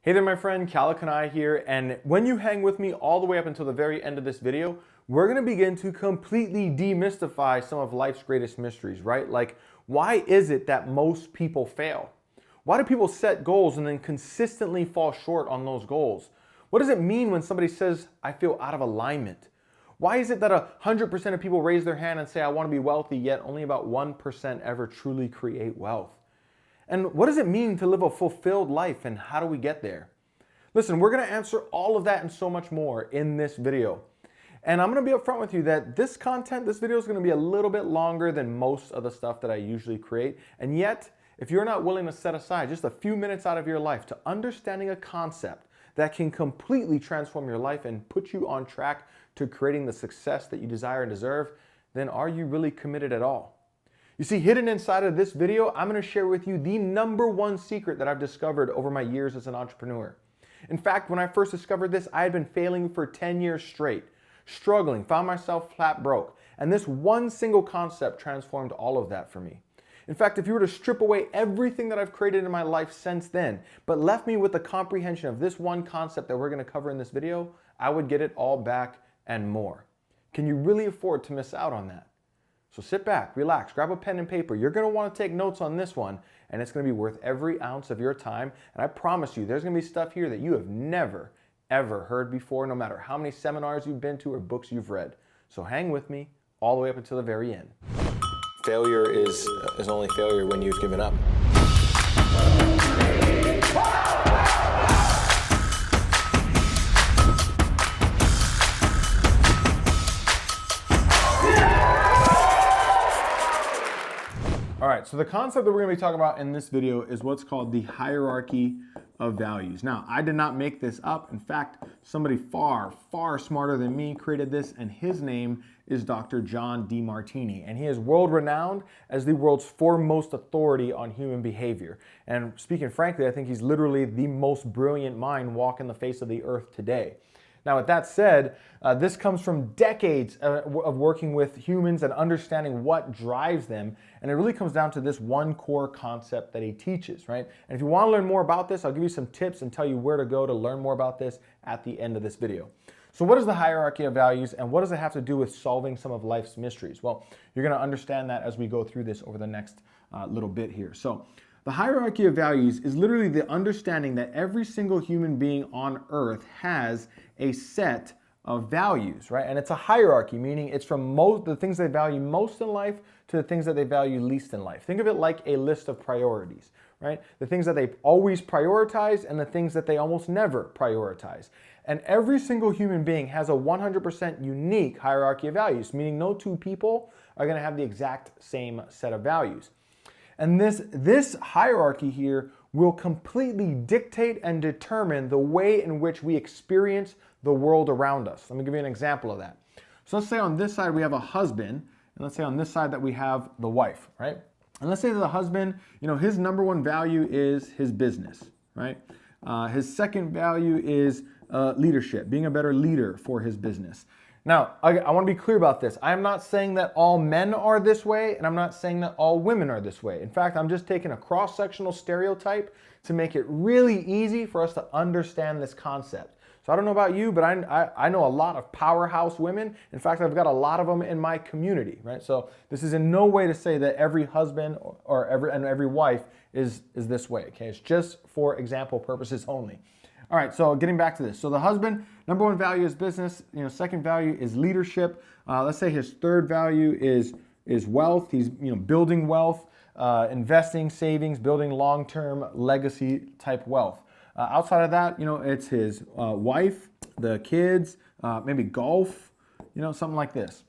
Hey there, my friend, Keala Kanae here, and when you hang with me all the way up until the very end of this video, we're going to begin to completely demystify some of life's greatest mysteries, right? Like, why is it that most people fail? Why do people set goals and then consistently fall short on those goals? What does it mean when somebody says, I feel out of alignment? Why is it that 100% of people raise their hand and say, I want to be wealthy, yet only about 1% ever truly create wealth? And what does it mean to live a fulfilled life, and how do we get there? Listen, we're going to answer all of that and so much more in this video. And I'm going to be upfront with you that this video is going to be a little bit longer than most of the stuff that I usually create. And yet, if you're not willing to set aside just a few minutes out of your life to understanding a concept that can completely transform your life and put you on track to creating the success that you desire and deserve, then are you really committed at all? You see, hidden inside of this video, I'm going to share with you the #1 secret that I've discovered over my years as an entrepreneur. In fact, when I first discovered this, I had been failing for 10 years straight, struggling, found myself flat broke, and this one single concept transformed all of that for me. In fact, if you were to strip away everything that I've created in my life since then, but left me with the comprehension of this one concept that we're going to cover in this video, I would get it all back and more. Can you really afford to miss out on that? So sit back, relax, grab a pen and paper. You're going to want to take notes on this one, and it's going to be worth every ounce of your time. And I promise you, there's going to be stuff here that you have never, ever heard before, no matter how many seminars you've been to or books you've read. So hang with me all the way up until the very end. Failure is only failure when you've given up. All right, so the concept that we're going to be talking about in this video is what's called the hierarchy of values. Now, I did not make this up. In fact, somebody far, far smarter than me created this, and his name is Dr. John Demartini, and he is world-renowned as the world's foremost authority on human behavior. And speaking frankly, I think he's literally the most brilliant mind walking the face of the earth today. Now, with that said, this comes from decades of working with humans and understanding what drives them. And it really comes down to this one core concept that he teaches, right? And if you want to learn more about this, I'll give you some tips and tell you where to go to learn more about this at the end of this video. So what is the hierarchy of values, and what does it have to do with solving some of life's mysteries? Well, you're going to understand that as we go through this over the next little bit here. So the hierarchy of values is literally the understanding that every single human being on earth has a set of values, right? And it's a hierarchy, meaning it's from the things they value most in life to the things that they value least in life. Think of it like a list of priorities, right? The things that they always prioritize and the things that they almost never prioritize. And every single human being has a 100% unique hierarchy of values, meaning no two people are going to have the exact same set of values. And this hierarchy here will completely dictate and determine the way in which we experience the world around us. Let me give you an example of that. So let's say on this side we have a husband, and let's say on this side that we have the wife, right? And let's say that the husband, his #1 value is his business, right? His second value is leadership, being a better leader for his business. Now, I want to be clear about this. I am not saying that all men are this way, and I'm not saying that all women are this way. In fact, I'm just taking a cross-sectional stereotype to make it really easy for us to understand this concept. So I don't know about you, but I know a lot of powerhouse women. In fact, I've got a lot of them in my community, right? So this is in no way to say that every husband or every wife is this way, okay? It's just for example purposes only. All right, so getting back to this. So the husband, #1 value is business, second value is leadership. Let's say his third value is wealth. He's building wealth, investing, savings, building long-term legacy type wealth. Outside of that, it's his wife, the kids, maybe golf, something like this.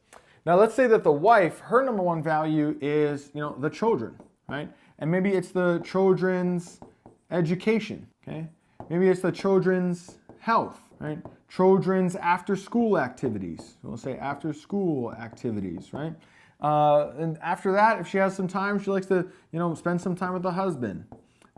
Now let's say that the wife, her #1 value is, the children, right? And maybe it's the children's education, okay? Maybe it's the children's health, right? Children's after-school activities. So we'll say after-school activities, right? And after that, if she has some time, she likes to, spend some time with the husband.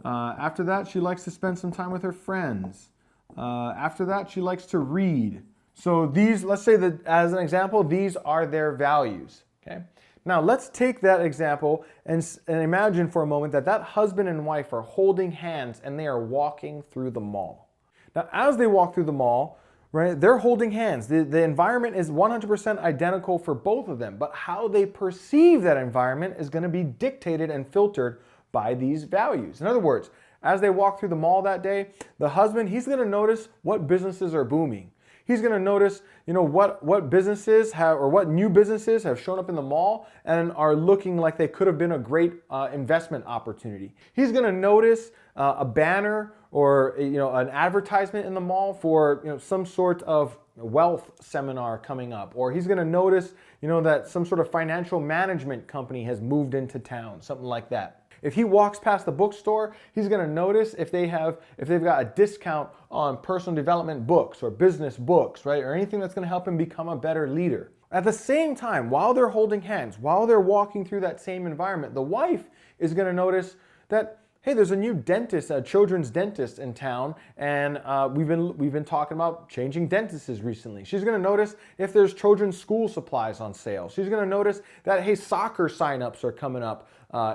After that, she likes to spend some time with her friends. After that, she likes to read. So these, let's say that as an example, these are their values, okay? Now let's take that example and imagine for a moment that that husband and wife are holding hands and they are walking through the mall. Now as they walk through the mall, right, they're holding hands. The environment is 100% identical for both of them, but how they perceive that environment is going to be dictated and filtered by these values. In other words, as they walk through the mall that day, the husband, he's going to notice what businesses are booming. He's going to notice, what businesses have, or what new businesses have shown up in the mall and are looking like they could have been a great investment opportunity. He's going to notice a banner or an advertisement in the mall for some sort of wealth seminar coming up, or he's going to notice that some sort of financial management company has moved into town, something like that. If he walks past the bookstore, he's going to notice if they've got a discount on personal development books or business books, right? Or anything that's going to help him become a better leader. At the same time, while they're holding hands, while they're walking through that same environment, the wife is going to notice that, hey, there's a new dentist, a children's dentist in town, and we've been talking about changing dentists recently. She's going to notice if there's children's school supplies on sale. She's going to notice that, hey, soccer signups are coming up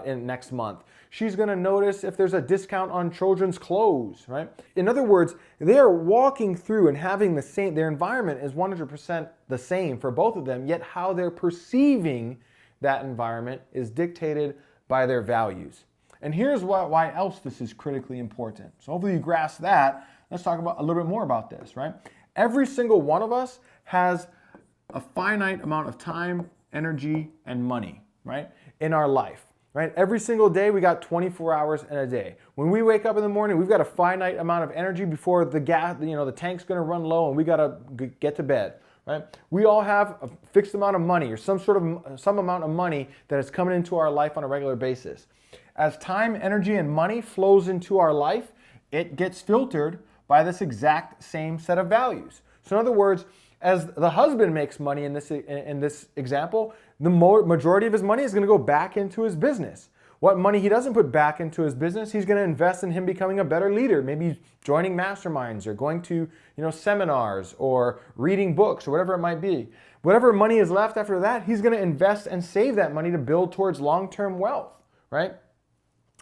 in next month. She's going to notice if there's a discount on children's clothes, right? In other words, they are walking through and having the same, their environment is 100% the same for both of them, yet how they're perceiving that environment is dictated by their values. And here's why else this is critically important. So hopefully you grasp that. Let's talk about a little bit more about this, right? Every single one of us has a finite amount of time, energy, and money, right, in our life. Right? Every single day we got 24 hours in a day. When we wake up in the morning, we've got a finite amount of energy before the tank's going to run low and we got to get to bed. Right? We all have a fixed amount of money or some amount of money that is coming into our life on a regular basis. As time, energy, and money flows into our life, it gets filtered by this exact same set of values. So in other words, as the husband makes money in this example, the majority of his money is going to go back into his business. What money he doesn't put back into his business, he's going to invest in him becoming a better leader, maybe joining masterminds or going to seminars or reading books or whatever it might be. Whatever money is left after that, he's going to invest and save that money to build towards long-term wealth, right?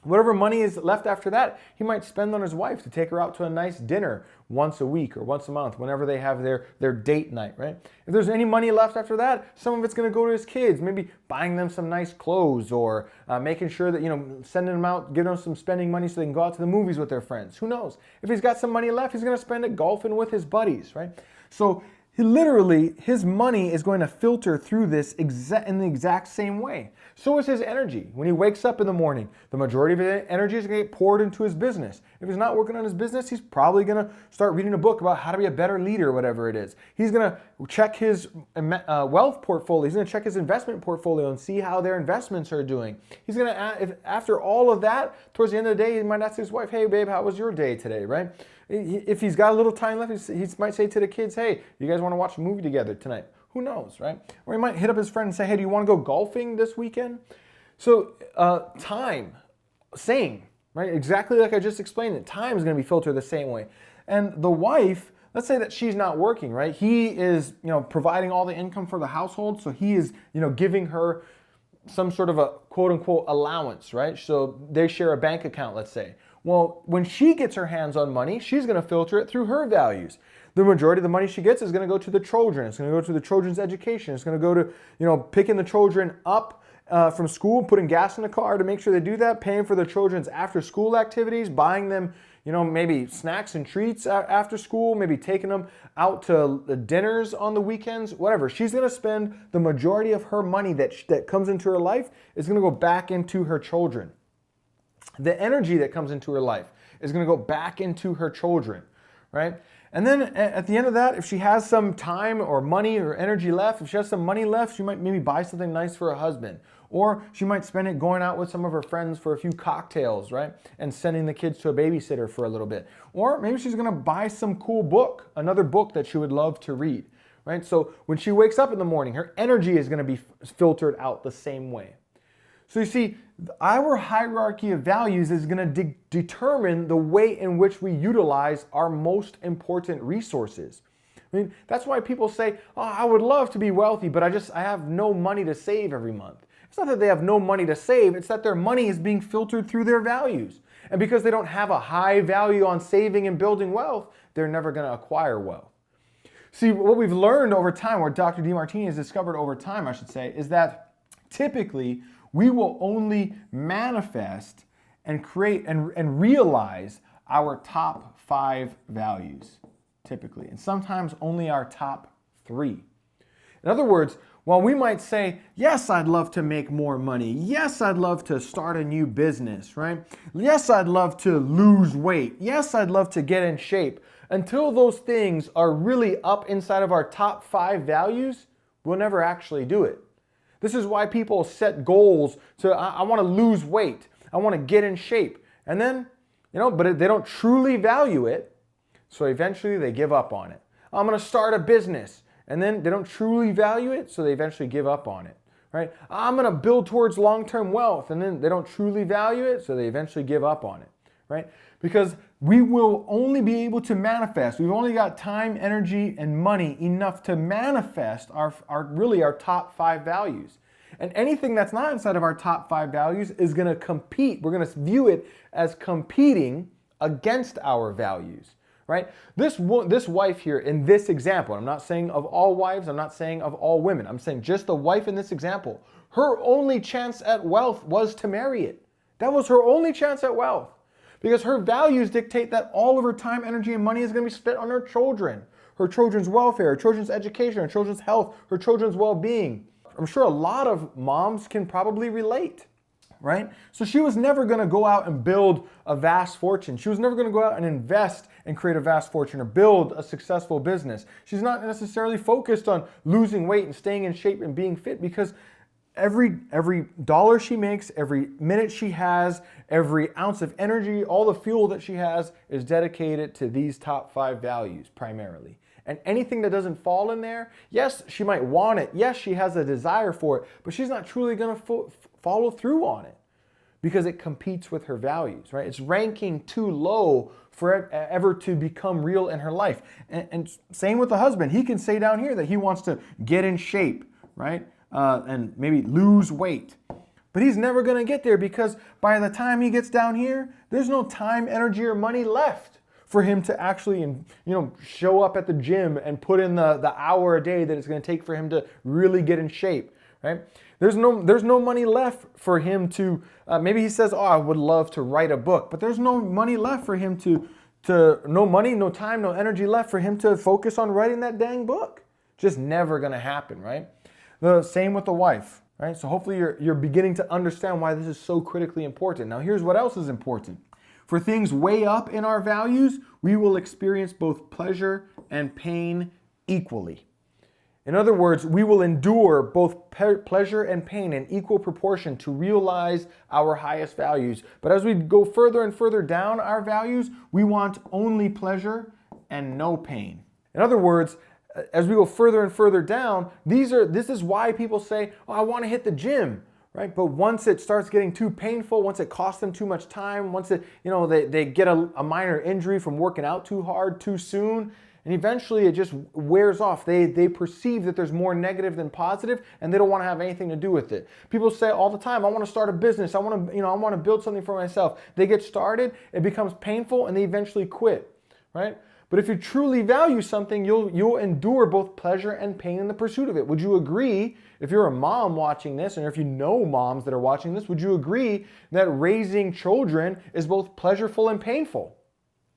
Whatever money is left after that, he might spend on his wife to take her out to a nice dinner once a week or once a month, whenever they have their date night, right? If there's any money left after that, some of it's going to go to his kids, maybe buying them some nice clothes or making sure that, sending them out, giving them some spending money so they can go out to the movies with their friends. Who knows? If he's got some money left, he's going to spend it golfing with his buddies, right? So his money is going to filter through this in the exact same way. So is his energy. When he wakes up in the morning, the majority of his energy is going to get poured into his business. If he's not working on his business, he's probably going to start reading a book about how to be a better leader, whatever it is. He's going to check his wealth portfolio. He's going to check his investment portfolio and see how their investments are doing. He's going to, after all of that, towards the end of the day, he might ask his wife, hey, babe, how was your day today, right? If he's got a little time left, he might say to the kids, hey, you guys want to watch a movie together tonight? Who knows, right? Or he might hit up his friend and say, hey, do you want to go golfing this weekend? So time, same, right? Exactly like I just explained it. Time is going to be filtered the same way. And the wife, let's say that she's not working, right? He is, providing all the income for the household. So he is, giving her some sort of a quote unquote allowance, right? So they share a bank account, let's say. Well, when she gets her hands on money, she's going to filter it through her values. The majority of the money she gets is going to go to the children. It's going to go to the children's education. It's going to go to, picking the children up from school, putting gas in the car to make sure they do that, paying for the children's after school activities, buying them, maybe snacks and treats after school, maybe taking them out to the dinners on the weekends, whatever. She's going to spend the majority of her money that comes into her life is going to go back into her children. The energy that comes into her life is going to go back into her children, right? And then at the end of that, if she has some time or money or energy left, if she has some money left, she might maybe buy something nice for her husband. Or she might spend it going out with some of her friends for a few cocktails, right? And sending the kids to a babysitter for a little bit. Or maybe she's going to buy some cool book, another book that she would love to read, right? So when she wakes up in the morning, her energy is going to be filtered out the same way. So you see, our hierarchy of values is going to determine the way in which we utilize our most important resources. I mean, that's why people say, oh, I would love to be wealthy, but I have no money to save every month. It's not that they have no money to save, it's that their money is being filtered through their values. And because they don't have a high value on saving and building wealth, they're never going to acquire wealth. See, what we've learned over time, what Dr. Demartini has discovered over time, I should say, is that typically we will only manifest and create and realize our top 5 values, typically, and sometimes only our top 3. In other words, while we might say, yes, I'd love to make more money. Yes, I'd love to start a new business, right? Yes, I'd love to lose weight. Yes, I'd love to get in shape. Until those things are really up inside of our top 5 values, we'll never actually do it. This is why people set goals to, I want to lose weight. I want to get in shape. And then, but they don't truly value it. So eventually they give up on it. I'm going to start a business. And then they don't truly value it, so they eventually give up on it, right? I'm going to build towards long-term wealth, and then they don't truly value it, so they eventually give up on it, right? Because we will only be able to manifest. We've only got time, energy, and money enough to manifest our top 5 values. And anything that's not inside of our top 5 values is going to compete. We're going to view it as competing against our values. Right? This wife here in this example, I'm not saying of all wives, I'm not saying of all women, I'm saying just the wife in this example, her only chance at wealth was to marry it. That was her only chance at wealth. Because her values dictate that all of her time, energy, and money is going to be spent on her children, her children's welfare, her children's education, her children's health, her children's well-being. I'm sure a lot of moms can probably relate. Right? So she was never going to go out and build a vast fortune. She was never going to go out and invest and create a vast fortune or build a successful business. She's not necessarily focused on losing weight and staying in shape and being fit, because every dollar she makes, every minute she has, every ounce of energy, all the fuel that she has is dedicated to these top 5 values primarily. And anything that doesn't fall in there, yes, she might want it. Yes, she has a desire for it, but she's not truly going to follow through on it because it competes with her values, right? It's ranking too low for it ever to become real in her life. And same with the husband. He can say down here that he wants to get in shape, right? And maybe lose weight. But he's never going to get there because by the time he gets down here, there's no time, energy, or money left for him to actually, show up at the gym and put in the hour a day that it's going to take for him to really get in shape, right? There's no money left for him to, maybe he says, I would love to write a book, but there's no money left for him no money, no time, no energy left for him to focus on writing that dang book. Just never going to happen, right? The same with the wife, right? So hopefully you're beginning to understand why this is so critically important. Now here's what else is important. For things way up in our values, we will experience both pleasure and pain equally. In other words, we will endure both pleasure and pain in equal proportion to realize our highest values. But as we go further and further down our values, we want only pleasure and no pain. In other words, as we go further and further down, this is why people say, I want to hit the gym. Right? But once it starts getting too painful, once it costs them too much time, once they get a minor injury from working out too hard, too soon, and eventually it just wears off. They perceive that there's more negative than positive, and they don't want to have anything to do with it. People say all the time, I want to start a business. I want to build something for myself. They get started, it becomes painful, and they eventually quit. Right? But if you truly value something, you'll endure both pleasure and pain in the pursuit of it. Would you agree, if you're a mom watching this, and if you know moms that are watching this, would you agree that raising children is both pleasureful and painful?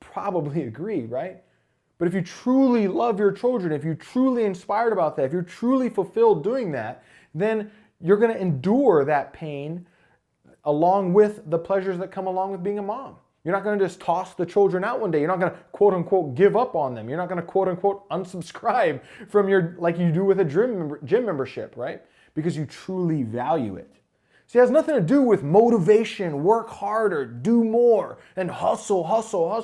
Probably agree, right? But if you truly love your children, if you're truly inspired about that, if you're truly fulfilled doing that, then you're going to endure that pain along with the pleasures that come along with being a mom. You're not going to just toss the children out one day. You're not going to quote unquote give up on them. You're not going to quote unquote unsubscribe from like you do with a gym membership, right? Because you truly value it. See, it has nothing to do with motivation, work harder, do more, and hustle,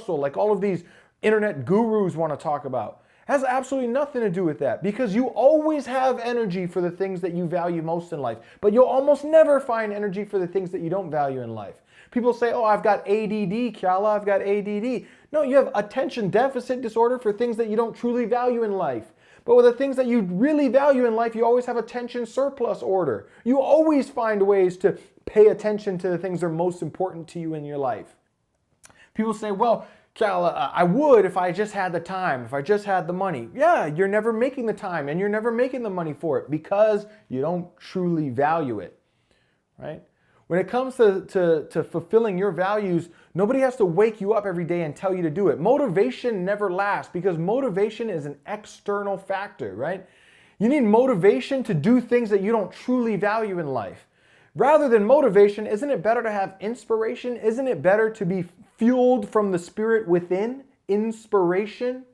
like all of these internet gurus want to talk about. It has absolutely nothing to do with that, because you always have energy for the things that you value most in life, but you'll almost never find energy for the things that you don't value in life. People say, I've got ADD, Keala, I've got ADD. No, you have attention deficit disorder for things that you don't truly value in life. But with the things that you really value in life, you always have attention surplus order. You always find ways to pay attention to the things that are most important to you in your life. People say, well, Keala, I would if I just had the time, if I just had the money. Yeah, you're never making the time and you're never making the money for it because you don't truly value it, right? When it comes to fulfilling your values, nobody has to wake you up every day and tell you to do it. Motivation never lasts because motivation is an external factor, right? You need motivation to do things that you don't truly value in life. Rather than motivation, isn't it better to have inspiration? Isn't it better to be fueled from the spirit within? Inspiration,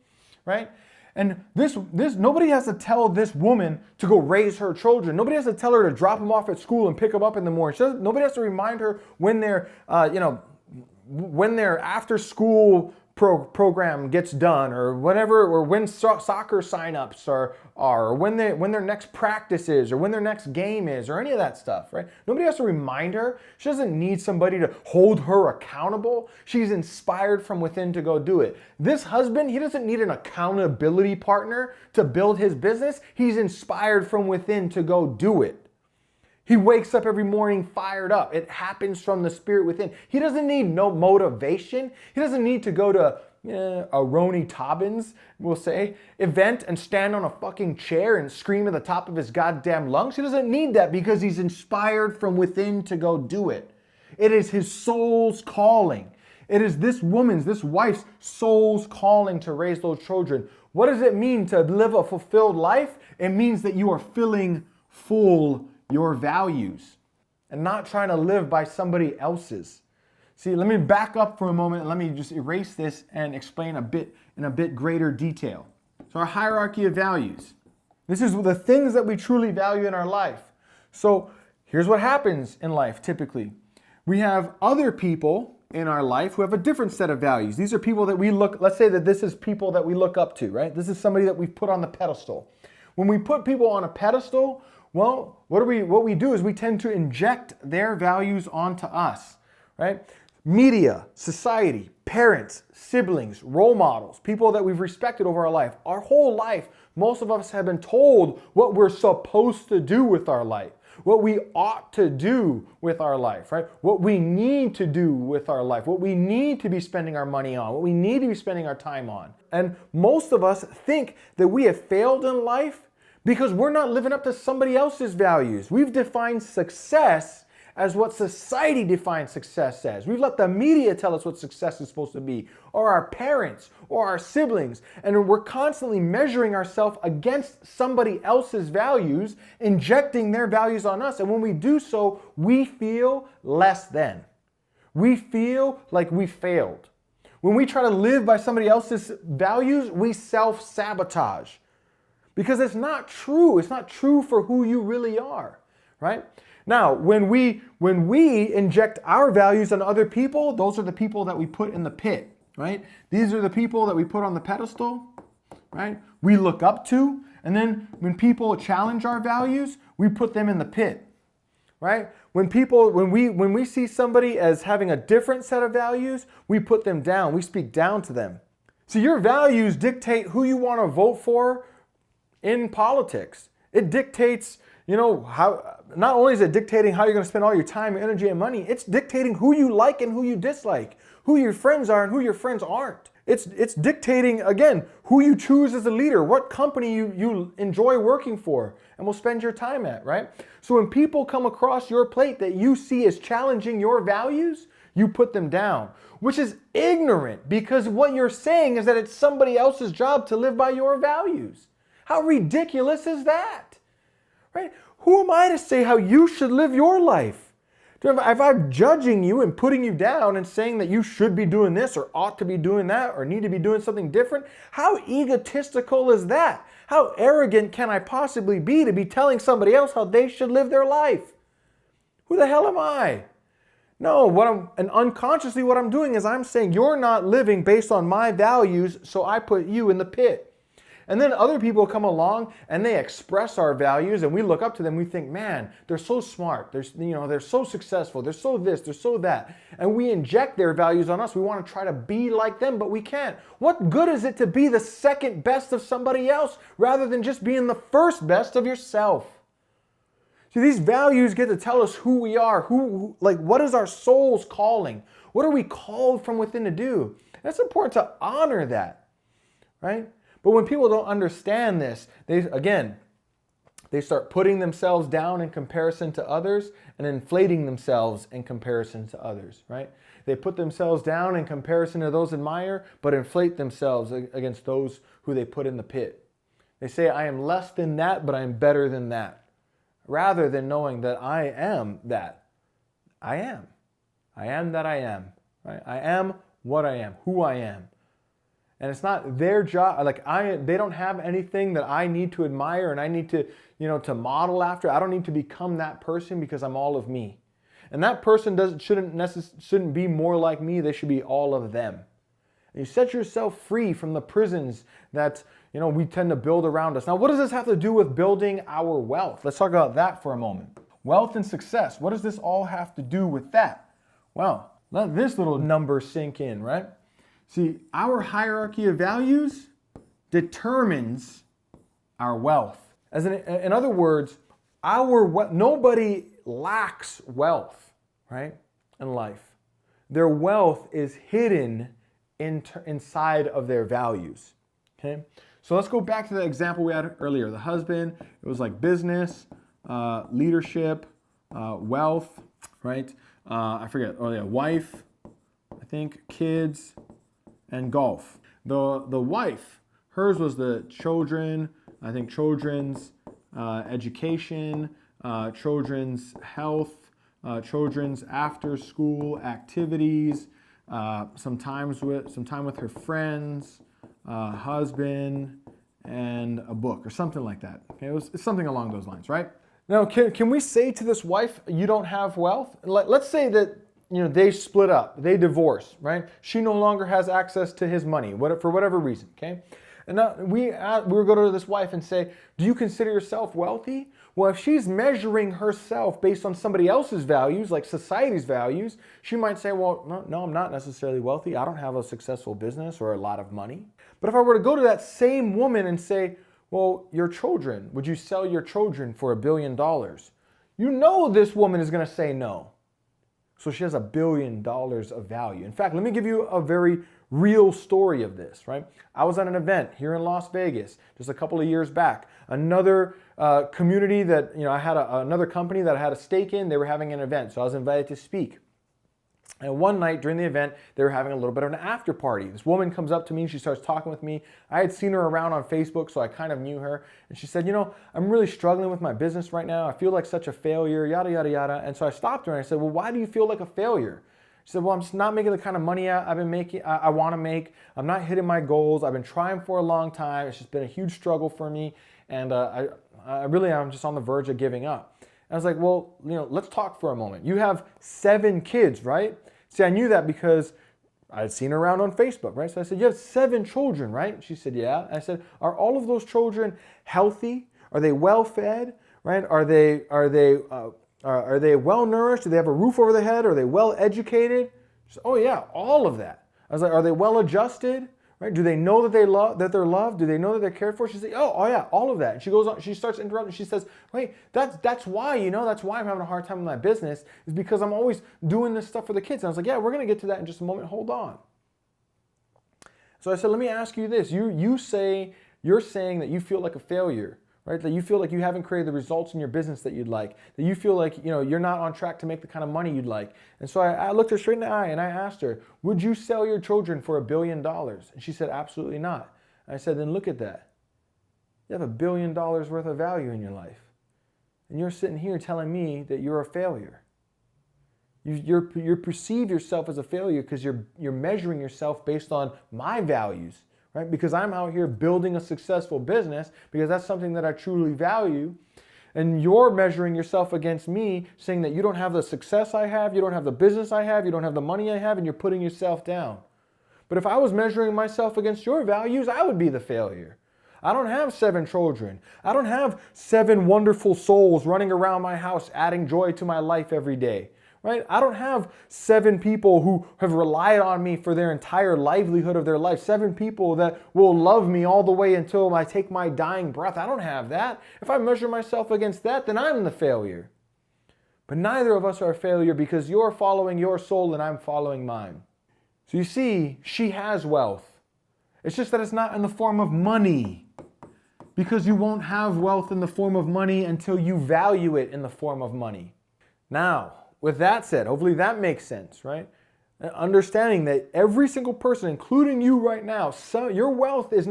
right? And this nobody has to tell this woman to go raise her children. Nobody has to tell her to drop them off at school and pick them up in the morning. Nobody has to remind her when their after school program gets done, or whatever, or when soccer signups are, or when their next practice is, or when their next game is, or any of that stuff, right? Nobody has to remind her. She doesn't need somebody to hold her accountable. She's inspired from within to go do it. This husband, he doesn't need an accountability partner to build his business. He's inspired from within to go do it. He wakes up every morning fired up. It happens from the spirit within. He doesn't need no motivation. He doesn't need to go to a Roni Tobbins, we'll say, event and stand on a fucking chair and scream at the top of his goddamn lungs. He doesn't need that because he's inspired from within to go do it. It is his soul's calling. It is this wife's soul's calling to raise those children. What does it mean to live a fulfilled life? It means that you are filling full your values and not trying to live by somebody else's. See, let me back up for a moment and let me just erase this and explain in a bit greater detail. So our hierarchy of values. This is the things that we truly value in our life. So here's what happens in life typically. We have other people in our life who have a different set of values. These are people that let's say that this is people that we look up to, right? This is somebody that we've put on the pedestal. When we put people on a pedestal, well, what we do is we tend to inject their values onto us, right? Media, society, parents, siblings, role models, people that we've respected over our life. Our whole life, most of us have been told what we're supposed to do with our life, what we ought to do with our life, right? What we need to do with our life, what we need to be spending our money on, what we need to be spending our time on. And most of us think that we have failed in life because we're not living up to somebody else's values. We've defined success as what society defines success as. We've let the media tell us what success is supposed to be, or our parents, or our siblings, and we're constantly measuring ourselves against somebody else's values, injecting their values on us. And when we do so, we feel less than. We feel like we failed. When we try to live by somebody else's values, we self-sabotage. Because it's not true. It's not true for who you really are, right? Now, when we inject our values on other people, those are the people that we put in the pit, right? These are the people that we put on the pedestal, right? We look up to, and then when people challenge our values, we put them in the pit, right? When we see somebody as having a different set of values, we put them down. We speak down to them. So your values dictate who you want to vote for in politics. It dictates, how, not only is it dictating how you're going to spend all your time, energy, and money, it's dictating who you like and who you dislike, who your friends are and who your friends aren't. It's dictating, again, who you choose as a leader, what company you enjoy working for and will spend your time at, right? So when people come across your plate that you see as challenging your values, you put them down, which is ignorant because what you're saying is that it's somebody else's job to live by your values. How ridiculous is that? Right? Who am I to say how you should live your life? If I'm judging you and putting you down and saying that you should be doing this or ought to be doing that or need to be doing something different, how egotistical is that? How arrogant can I possibly be to be telling somebody else how they should live their life? Who the hell am I? No, unconsciously what I'm doing is I'm saying you're not living based on my values, so I put you in the pit. And then other people come along and they express our values and we look up to them. We think, man, they're so smart. They're so successful. They're so this, they're so that. And we inject their values on us. We want to try to be like them, but we can't. What good is it to be the second best of somebody else rather than just being the first best of yourself? See, these values get to tell us who we are, what is our soul's calling? What are we called from within to do? And it's important to honor that, right? But when people don't understand this, they start putting themselves down in comparison to others and inflating themselves in comparison to others, right? They put themselves down in comparison to those they admire, but inflate themselves against those who they put in the pit. They say, I am less than that, but I am better than that. Rather than knowing that I am that. I am. I am that I am. Right? I am what I am, who I am. And it's not their job. They don't have anything that I need to admire and I need to, to model after. I don't need to become that person because I'm all of me. And that person shouldn't be more like me. They should be all of them. And you set yourself free from the prisons that we tend to build around us. Now, what does this have to do with building our wealth? Let's talk about that for a moment. Wealth and success. What does this all have to do with that? Well, let this little number sink in, right? See, our hierarchy of values determines our wealth. In other words, nobody lacks wealth, right, in life. Their wealth is hidden inside of their values, okay? So let's go back to the example we had earlier. The husband, it was like business, leadership, wealth, right? I forget. Oh yeah, wife, I think, kids, and golf. The wife, hers was the children, I think children's education, children's health, children's after school activities, some time with her friends, husband, and a book or something like that. Okay, it's something along those lines, right? Now, can we say to this wife, you don't have wealth? Let's say that they split up, they divorce, right? She no longer has access to his money, for whatever reason, okay? And now we go to this wife and say, do you consider yourself wealthy? Well, if she's measuring herself based on somebody else's values, like society's values, she might say, well, no, I'm not necessarily wealthy. I don't have a successful business or a lot of money. But if I were to go to that same woman and say, well, your children, would you sell your children for $1 billion? This woman is going to say no. So she has $1 billion of value. In fact, let me give you a very real story of this, right? I was at an event here in Las Vegas just a couple of years back. Another community that, I had another company that I had a stake in, they were having an event, so I was invited to speak. And one night during the event, they were having a little bit of an after party. This woman comes up to me and she starts talking with me. I had seen her around on Facebook, so I kind of knew her. And she said, I'm really struggling with my business right now. I feel like such a failure, yada, yada, yada. And so I stopped her and I said, well, why do you feel like a failure? She said, well, I'm just not making the kind of money I want to make. I'm not hitting my goals. I've been trying for a long time. It's just been a huge struggle for me. And I'm just on the verge of giving up. I was like, well, let's talk for a moment. You have 7 kids, right? See, I knew that because I had seen her around on Facebook, right? So I said, you have 7 children, right? She said, yeah. And I said, are all of those children healthy? Are they well-fed, right? Are they well-nourished? Do they have a roof over their head? Are they well-educated? She said, oh yeah, all of that. I was like, are they well-adjusted? Right? Do they know that they're loved? Do they know that they're cared for? She said, oh yeah, all of that. And she goes on, she starts interrupting. She says, wait, that's why, that's why I'm having a hard time with my business, is because I'm always doing this stuff for the kids. And I was like, yeah, we're going to get to that in just a moment. Hold on. So I said, let me ask you this. You're saying that you feel like a failure, right? That you feel like you haven't created the results in your business that you'd like, that you feel like, you're not on track to make the kind of money you'd like. And so I looked her straight in the eye and I asked her, would you sell your children for $1 billion? And she said, absolutely not. And I said, then look at that. You have $1 billion worth of value in your life. And you're sitting here telling me that you're a failure. You perceive yourself as a failure because you're measuring yourself based on my values. Right? Because I'm out here building a successful business because that's something that I truly value. And you're measuring yourself against me, saying that you don't have the success I have, you don't have the business I have, you don't have the money I have, and you're putting yourself down. But if I was measuring myself against your values, I would be the failure. I don't have 7 children. I don't have 7 wonderful souls running around my house adding joy to my life every day. Right? I don't have 7 people who have relied on me for their entire livelihood of their life. 7 people that will love me all the way until I take my dying breath. I don't have that. If I measure myself against that, then I'm the failure. But neither of us are a failure because you're following your soul and I'm following mine. So you see, she has wealth. It's just that it's not in the form of money. Because you won't have wealth in the form of money until you value it in the form of money. Now, with that said, hopefully that makes sense, right? Understanding that every single person, including you right now, your wealth it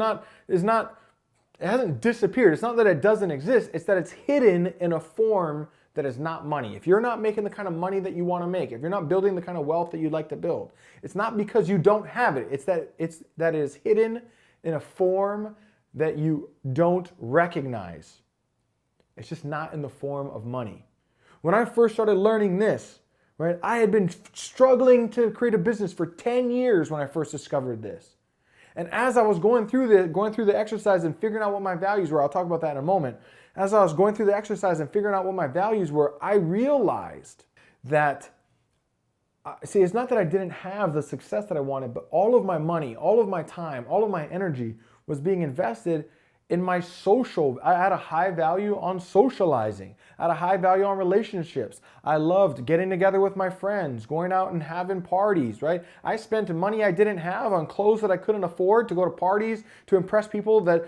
hasn't disappeared. It's not that it doesn't exist. It's that it's hidden in a form that is not money. If you're not making the kind of money that you want to make, if you're not building the kind of wealth that you'd like to build, it's not because you don't have it. It's that it is hidden in a form that you don't recognize. It's just not in the form of money. When I first started learning this, right, I had been struggling to create a business for 10 years when I first discovered this. And as I was going through the exercise and figuring out what my values were, I'll talk about that in a moment. As I was going through the exercise and figuring out what my values were, I realized that, see, it's not that I didn't have the success that I wanted, but all of my money, all of my time, all of my energy was being invested in my social. I had a high value on socializing. I had a high value on relationships. I loved getting together with my friends, going out and having parties, right? I spent money I didn't have on clothes that I couldn't afford to go to parties to impress people that,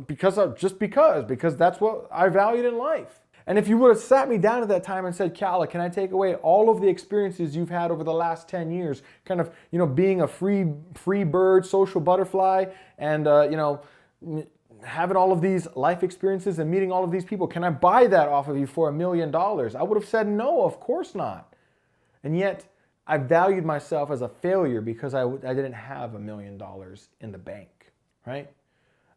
because that's what I valued in life. And if you would have sat me down at that time and said, Keala, can I take away all of the experiences you've had over the last 10 years, kind of, being a free bird, social butterfly, and, having all of these life experiences and meeting all of these people, can I buy that off of you for $1 million? I would have said no, of course not. And yet I valued myself as a failure because I didn't have $1 million in the bank, right?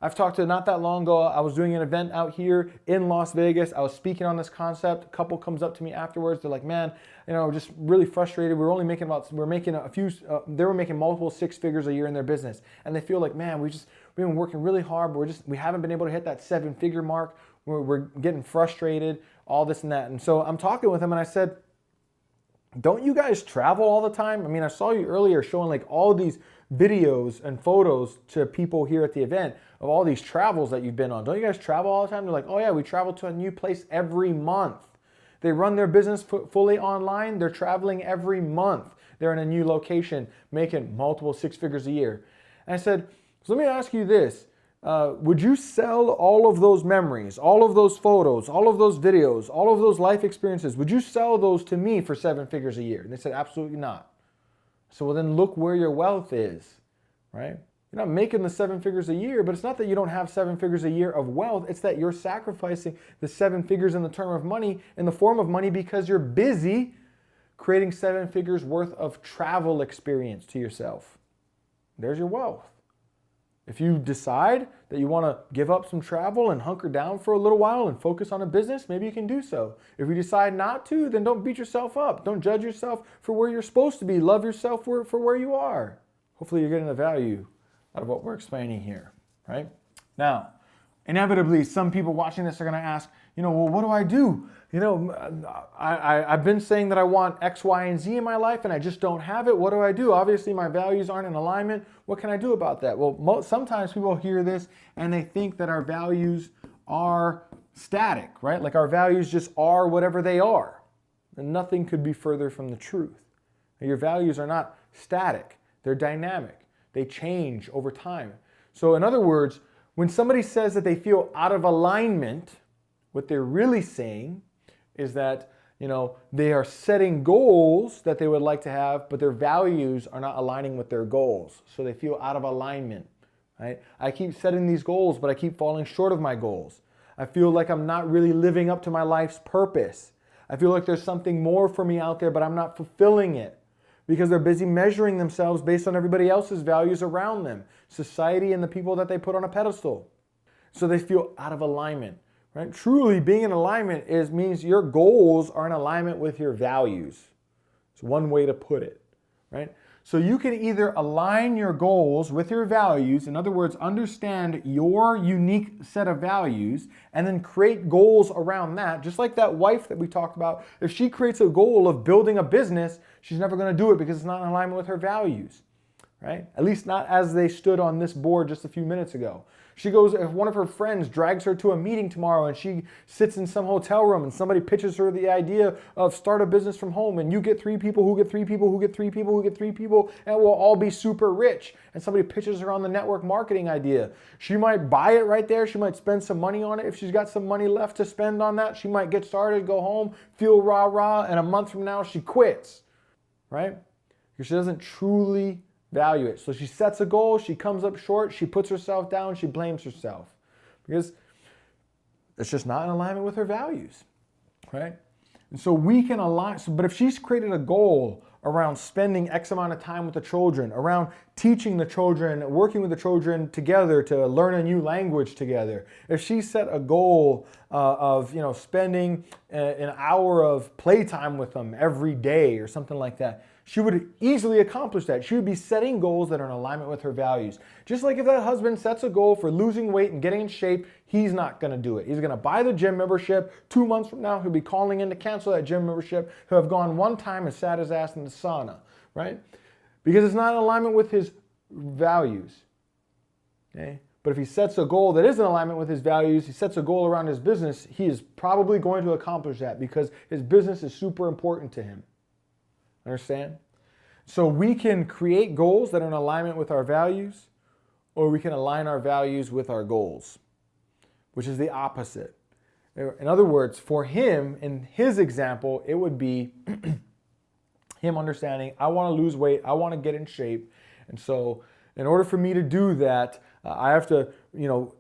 I've talked to, not that long ago, I was doing an event out here in Las Vegas. I was speaking on this concept. A couple comes up to me afterwards. They're like, man, just really frustrated. They were making multiple 6 figures a year in their business. And they feel like, man, we've been working really hard, but we haven't been able to hit that 7-figure mark. We're getting frustrated, all this and that. And so I'm talking with them and I said, don't you guys travel all the time? I mean, I saw you earlier showing like all these videos and photos to people here at the event of all these travels that you've been on. Don't you guys travel all the time? They're like, oh yeah, we travel to a new place every month. They run their business fully online. They're traveling every month. They're in a new location, making multiple 6 figures a year. And I said, so let me ask you this. Would you sell all of those memories, all of those photos, all of those videos, all of those life experiences? Would you sell those to me for 7 figures a year? And they said, absolutely not. So well, then look where your wealth is, right? You're not making the 7 figures a year, but it's not that you don't have 7 figures a year of wealth. It's that you're sacrificing the 7 figures in the term of money, in the form of money, because you're busy creating 7 figures worth of travel experience to yourself. There's your wealth. If you decide that you want to give up some travel and hunker down for a little while and focus on a business, maybe you can do so. If you decide not to, then don't beat yourself up. Don't judge yourself for where you're supposed to be. Love yourself for where you are. Hopefully you're getting the value out of what we're explaining here, right? Now, inevitably, some people watching this are going to ask, well, what do I do? I've been saying that I want X, Y, and Z in my life, and I just don't have it. What do I do? Obviously, my values aren't in alignment. What can I do about that? Well, sometimes people hear this, and they think that our values are static, right? Like our values just are whatever they are. And nothing could be further from the truth. Your values are not static. They're dynamic. They change over time. So in other words, when somebody says that they feel out of alignment, what they're really saying is that, they are setting goals that they would like to have, but their values are not aligning with their goals. So they feel out of alignment, right? I keep setting these goals, but I keep falling short of my goals. I feel like I'm not really living up to my life's purpose. I feel like there's something more for me out there, but I'm not fulfilling it because they're busy measuring themselves based on everybody else's values around them, society and the people that they put on a pedestal. So they feel out of alignment. Right? Truly being in alignment means your goals are in alignment with your values. It's one way to put it, right? So you can either align your goals with your values, in other words, understand your unique set of values, and then create goals around that. Just like that wife that we talked about, if she creates a goal of building a business, she's never going to do it because it's not in alignment with her values, right? At least not as they stood on this board just a few minutes ago. She goes, if one of her friends drags her to a meeting tomorrow and she sits in some hotel room and somebody pitches her the idea of start a business from home, and you get 3 people who get 3 people who get 3 people who get 3 people, and we'll all be super rich, and somebody pitches her on the network marketing idea, she might buy it right there. She might spend some money on it. If she's got some money left to spend on that, she might get started, go home, feel rah-rah, and a month from now she quits, right? Because she doesn't truly value it. So she sets a goal, she comes up short, she puts herself down, she blames herself because it's just not in alignment with her values, right? And so we can align, but if she's created a goal around spending X amount of time with the children, around teaching the children, working with the children together to learn a new language together, if she set a goal of spending an hour of playtime with them every day or something like that, she would easily accomplish that. She would be setting goals that are in alignment with her values. Just like if that husband sets a goal for losing weight and getting in shape, he's not going to do it. He's going to buy the gym membership. 2 months from now, he'll be calling in to cancel that gym membership. He'll have gone one time and sat his ass in the sauna, right? Because it's not in alignment with his values, okay? But if he sets a goal that is in alignment with his values, he sets a goal around his business, he is probably going to accomplish that because his business is super important to him. Understand? So we can create goals that are in alignment with our values, or we can align our values with our goals, which is the opposite. In other words, for him, in his example, it would be him understanding, I want to lose weight, I want to get in shape, and so in order for me to do that, I have to,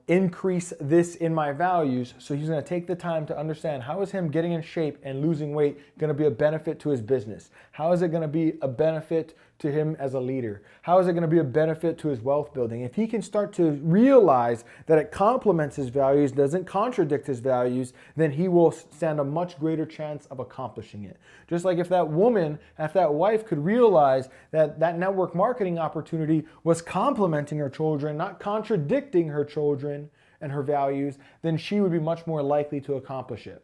increase this in my values. So he's going to take the time to understand, how is him getting in shape and losing weight going to be a benefit to his business? How is it going to be a benefit to him as a leader? How is it going to be a benefit to his wealth building? If he can start to realize that it complements his values, doesn't contradict his values, then he will stand a much greater chance of accomplishing it. Just like if that wife could realize that that network marketing opportunity was complementing her children, not contradicting her children and her values, then she would be much more likely to accomplish it.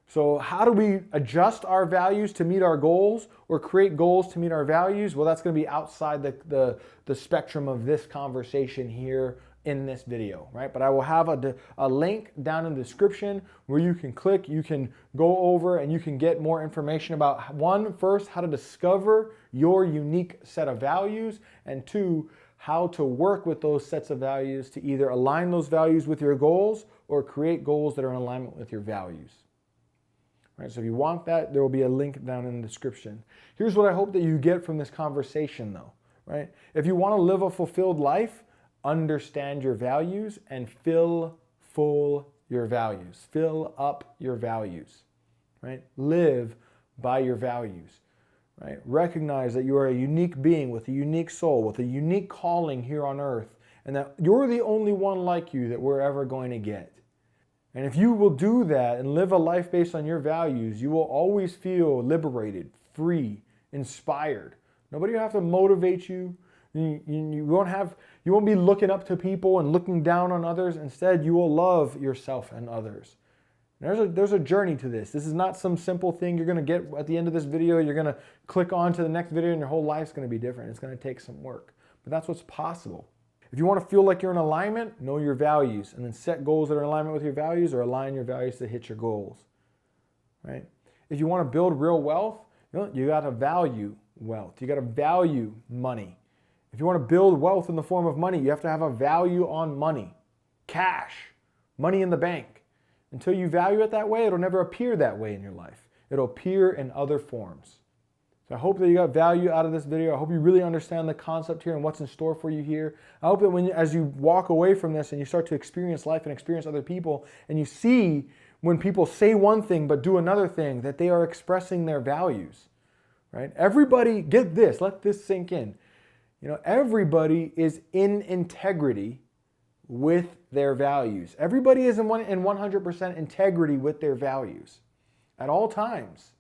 So how do we adjust our values to meet our goals or create goals to meet our values? Well, that's going to be outside the spectrum of this conversation here in this video, right? But I will have a link down in the description where you can click, you can go over and you can get more information about, first, how to discover your unique set of values, and 2, how to work with those sets of values to either align those values with your goals or create goals that are in alignment with your values. Right, so if you want that, there will be a link down in the description. Here's what I hope that you get from this conversation though, right? If you want to live a fulfilled life, understand your values and fill your values. Fill up your values, right? Live by your values, right? Recognize that you are a unique being with a unique soul, with a unique calling here on earth, and that you're the only one like you that we're ever going to get. And if you will do that and live a life based on your values, you will always feel liberated, free, inspired. Nobody will have to motivate you. You won't be looking up to people and looking down on others. Instead, you will love yourself and others. There's a journey to this. This is not some simple thing you're going to get at the end of this video. You're going to click on to the next video and your whole life's going to be different. It's going to take some work. But that's what's possible. If you want to feel like you're in alignment, know your values and then set goals that are in alignment with your values, or align your values to hit your goals, right? If you want to build real wealth, you got to value wealth. You got to value money. If you want to build wealth in the form of money, you have to have a value on money, cash, money in the bank. Until you value it that way, it'll never appear that way in your life. It'll appear in other forms. So I hope that you got value out of this video. I hope you really understand the concept here and what's in store for you here. I hope that as you walk away from this and you start to experience life and experience other people, and you see when people say one thing but do another thing, that they are expressing their values, right? Everybody, get this, let this sink in. Everybody is in integrity with their values. Everybody is in 100% integrity with their values at all times.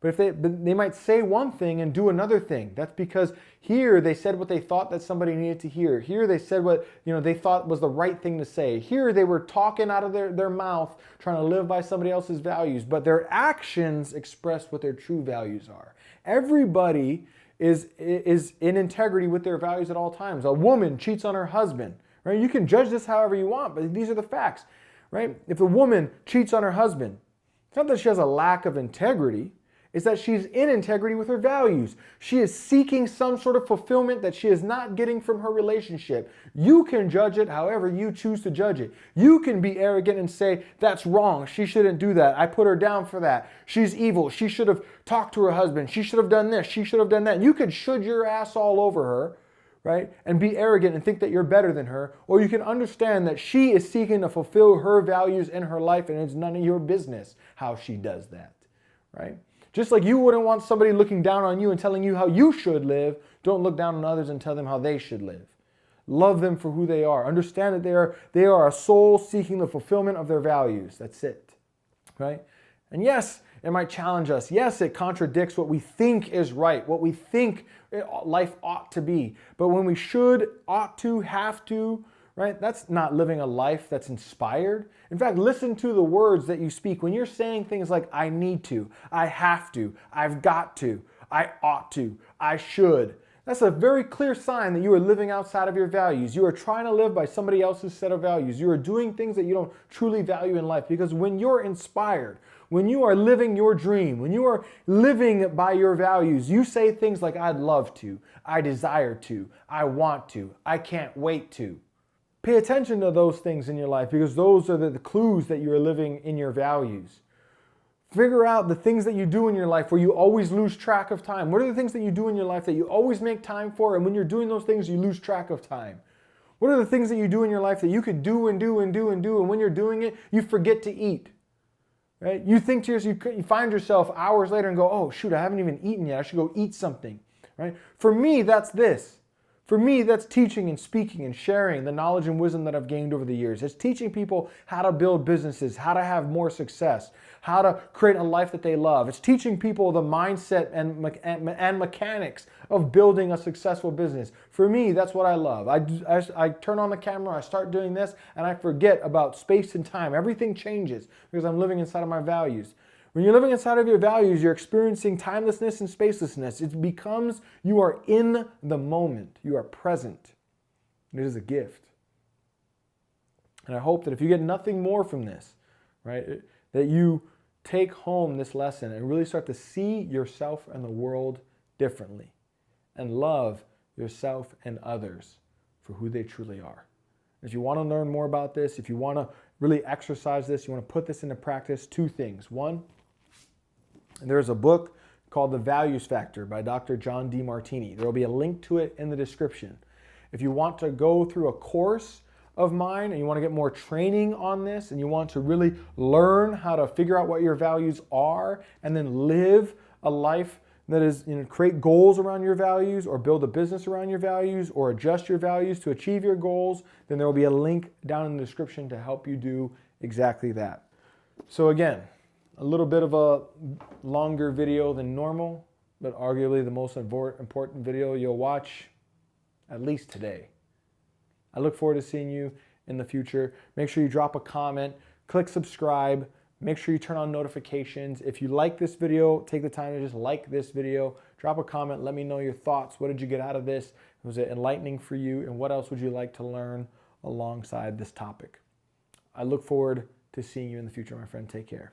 But they might say one thing and do another thing. That's because here they said what they thought that somebody needed to hear. Here they said what they thought was the right thing to say. Here they were talking out of their mouth, trying to live by somebody else's values. But their actions express what their true values are. Everybody is in integrity with their values at all times. A woman cheats on her husband, right? You can judge this however you want, but these are the facts, right? If a woman cheats on her husband, it's not that she has a lack of integrity. It's that she's in integrity with her values. She is seeking some sort of fulfillment that she is not getting from her relationship. You can judge it however you choose to judge it. You can be arrogant and say, that's wrong. She shouldn't do that. I put her down for that. She's evil. She should have talked to her husband. She should have done this. She should have done that. You could should your ass all over her, right? And be arrogant and think that you're better than her. Or you can understand that she is seeking to fulfill her values in her life, and it's none of your business how she does that, right? Just like you wouldn't want somebody looking down on you and telling you how you should live, don't look down on others and tell them how they should live. Love them for who they are. Understand that they are a soul seeking the fulfillment of their values. That's it, right? And yes, it might challenge us. Yes, it contradicts what we think is right, what we think life ought to be. But when we should, ought to, have to, right? That's not living a life that's inspired. In fact, listen to the words that you speak. When you're saying things like, I need to, I have to, I've got to, I ought to, I should, that's a very clear sign that you are living outside of your values. You are trying to live by somebody else's set of values. You are doing things that you don't truly value in life, because when you're inspired, when you are living your dream, when you are living by your values, you say things like, I'd love to, I desire to, I want to, I can't wait to. Pay attention to those things in your life, because those are the clues that you are living in your values. Figure out the things that you do in your life where you always lose track of time. What are the things that you do in your life that you always make time for, and when you're doing those things, you lose track of time? What are the things that you do in your life that you could do and do and do and do, and when you're doing it, you forget to eat? Right? You think to yourself, you find yourself hours later and go, oh shoot, I haven't even eaten yet. I should go eat something. Right? For me, that's this. For me, that's teaching and speaking and sharing the knowledge and wisdom that I've gained over the years. It's teaching people how to build businesses, how to have more success, how to create a life that they love. It's teaching people the mindset and mechanics of building a successful business. For me, that's what I love. I turn on the camera, I start doing this, and I forget about space and time. Everything changes because I'm living inside of my values. When you're living inside of your values, you're experiencing timelessness and spacelessness. It becomes you are in the moment. You are present. It is a gift. And I hope that if you get nothing more from this, right, that you take home this lesson and really start to see yourself and the world differently and love yourself and others for who they truly are. If you want to learn more about this, if you want to really exercise this, you want to put this into practice, two things. One, there's a book called The Values Factor by Dr. John Demartini. There will be a link to it in the description. If you want to go through a course of mine and you want to get more training on this and you want to really learn how to figure out what your values are and then live a life that is, create goals around your values or build a business around your values or adjust your values to achieve your goals, then there will be a link down in the description to help you do exactly that. So again, a little bit of a longer video than normal, but arguably the most important video you'll watch, at least today. I look forward to seeing you in the future. Make sure you drop a comment, click subscribe, make sure you turn on notifications. If you like this video, take the time to just like this video, drop a comment, let me know your thoughts. What did you get out of this? Was it enlightening for you? And what else would you like to learn alongside this topic? I look forward to seeing you in the future, my friend. Take care.